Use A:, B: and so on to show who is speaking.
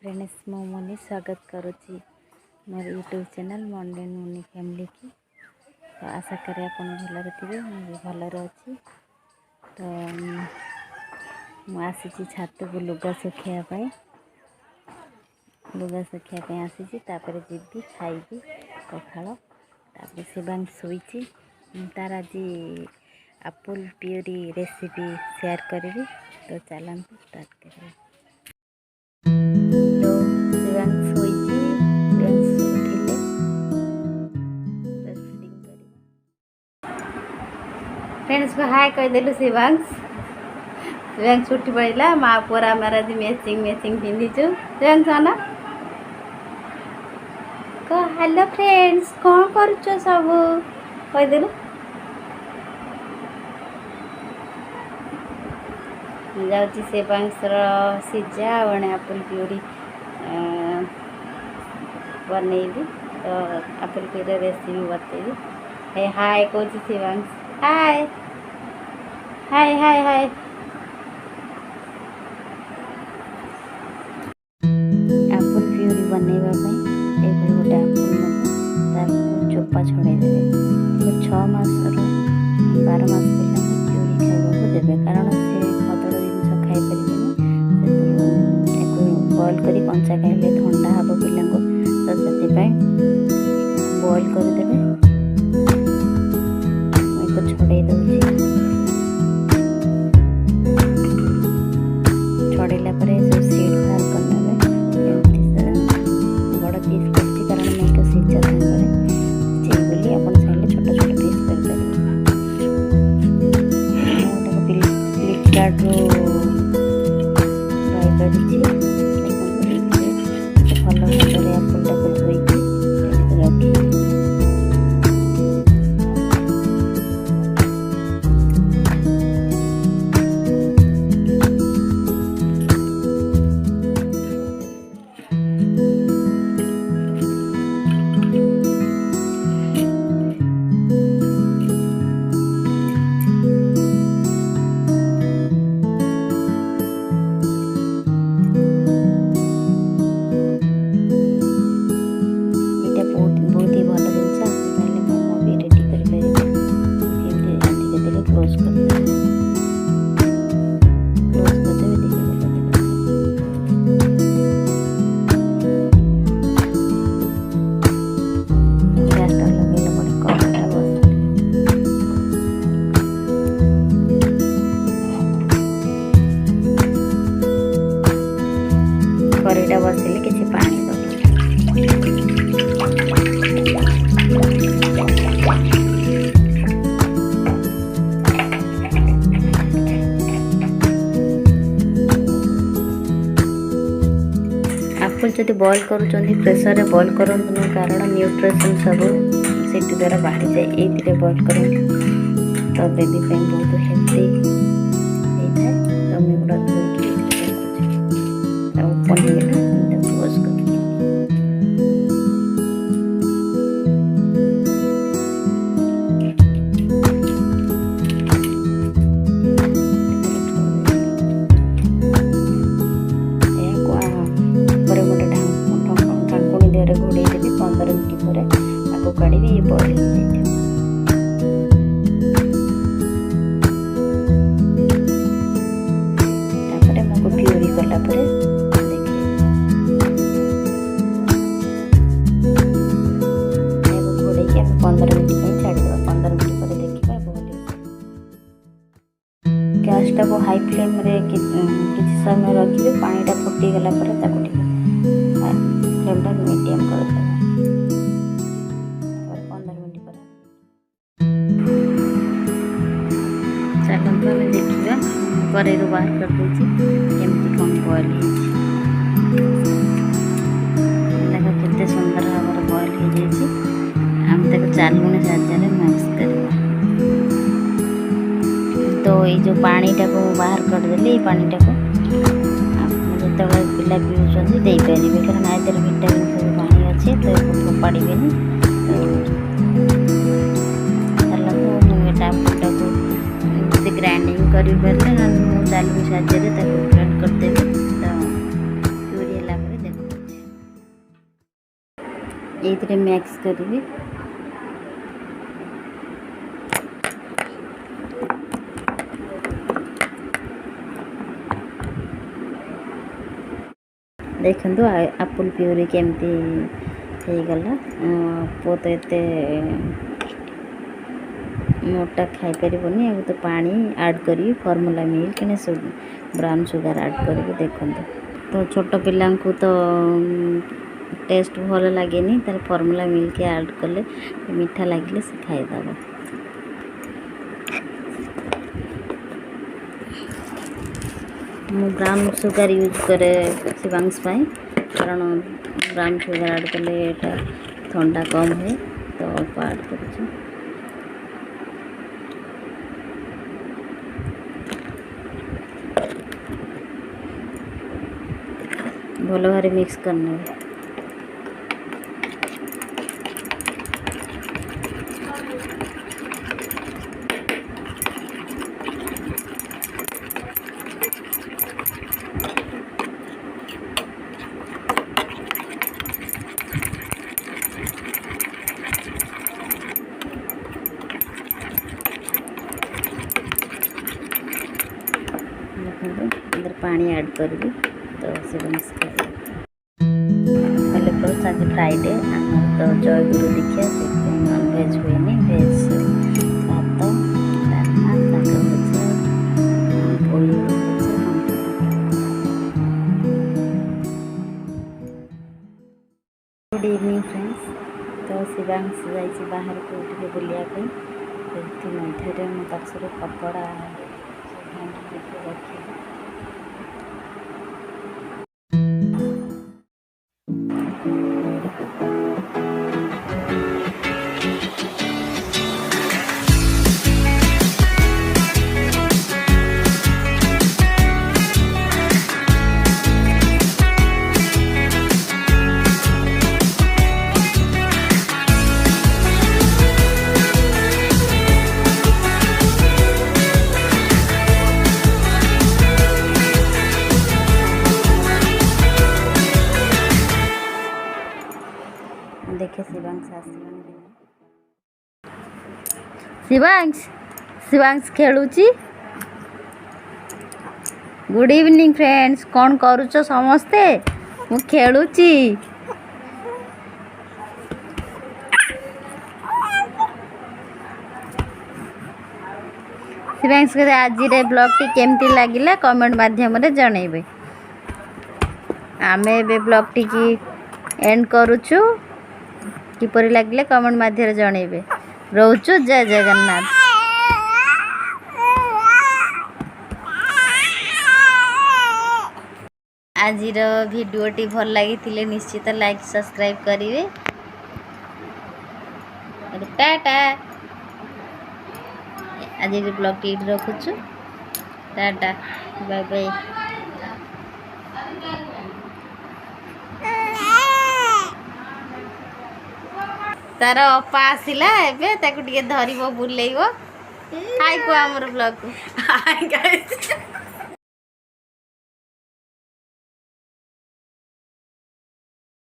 A: Friends मो मुनि स्वागत करुच्ची मोर यूट्यूब चैनल मंडे मुनि फैमिली की। तो आशा करें आप भलर थे, मुझे भलर अच्छी। तो मुझे छात को लुगा सुखापी आसी जीवी खाइबी पखाड़। तापर शिवांग शोची तार आज एप्पल प्यूरी रेसिपी शेयर करी। तो चलते स्टार्ट करें। तो शिवांग शोची उठिले फ्रेंड्स को हाय कहीदेलु। शिवांग छुट्टी पड़ा माँ पुअर आम आज मैचिंग पिंधिचु। शिवांग साना कह हेलो फ्रेंड्स कौन करुच सब कहीदेलु। जाऊँगी शिवांशर सीझा बने एप्पल प्यूरी बनैली। तो एप्पल प्यूरी रेसिपी बतेबी। हे हाय कौच शिवांश हाय हाय हाय हाय। एप्पल प्यूरी बनैबा गोटे एप्पल चोपा छड़े देवे। 6 मास 12 मास पिला प्यूरी खाइबा देवे, कारण से खदड़ जिन खाईपर बॉइल कर कंचा खाइले ठंडा हम पिला। तो से बॉइल करदे छड़े दूसरी छड़ेला सब सीड बाहर करने बड़ पीस कर, कारण मैं सीझा सामने आप चाहे छोट छोट पीस कर फ्लिपकार्ट भल भाव एप्पल टाक धोई रखी। करेटा बसले किसी पानी एप्पल जब बॉइल करुँच प्रेसर रे बॉइल करूँ, कारण न्यूट्रिशन सब से द्वारा बाहरी जाए। ये बॉइल कर तो बेबी बहुत हेल्थी होता है। तो मुझे गोटा धोई क्लोज कर ढाकुणी देह घोड़े देवी 15 मिनट पर काढ़ी बॉइल प्यूरी कला घोड़े 15 मिनट छाड़ 15 मिनट पर देखा गैसटा को हाई फ्लेम रे किसी समय रखिए। पानीटा फुटीगला फ्लेम मीडियम कर 15 मिनट पर चलते हमें देखा। कड़े बाहर कर दूसरी केमती कौन बॉइल देख के सुंदर भाव बॉइल हो जाए। आम तक चालुनी साहाଯ୍य मिक्स कर। तो ये जो पानीटा को बाहर करदे पानीटा को जो पिला पीऊँच दे पारे, कारण आदर विटामिन सब पानी अच्छे तो फोपाड़े। चलता मुझे ग्राइंडिंग कर पारे चालू साहाଯ୍य ग्राइंड करदेवी। तो प्यूरी है ये मिक्स करी देखु आपुल प्यूरी केमती हो गला पो तो ये मोटा खाई पारनी अब तो पानी ऐड करी फॉर्मूला मिल्क ने ब्राउन सुगर ऐड करी देखो तो छोट पिला को तो टेस्ट भल लगे तार फॉर्मूला मिल्क ऐड कले मीठा लगे से खाईदब मु ब्राउन सुगर यूज करे शिवांश कारण ब्राउन सुगर ऐड कले ठंडा कम हुए तो अल्प ऐड कर भल भारी मिक्स करने अंदर पानी ऐड कर तो से आज फ्राइडे आम तो जयगुरु दीक्षा से नॉन भेज हुए भेज भात डालमा शाग भजा पोई गुड इवनिंग फ्रेंड्स तो शिवांश जाइए बाहर को बुलायापी मध्य मो पाखर कपड़ा रखी देखे शिवांश खेलुची गुड इवनिंग फ्रेंड्स कौन करुच समस्ते मु खेलुची शिवांश के आज ब्लॉग टी केमती लगिला कमेंट माध्यम रे जणैबे आमे बे ब्लॉग टी की एंड करूछु किपरि लगिले कमेंट माध्यम जणैबे रोचु जय जगन्नाथ। आज भिडियोटी भल लगी निश्चित लाइक सब्सक्राइब करेंगे। टाटा आज ब्लॉग टी रखुचु टाटा बाय बाय। तार अपा आसिला एबे ताकू टिके धरिबो बुलेइबो हाय को हमर ब्लॉग को हाय गाइस।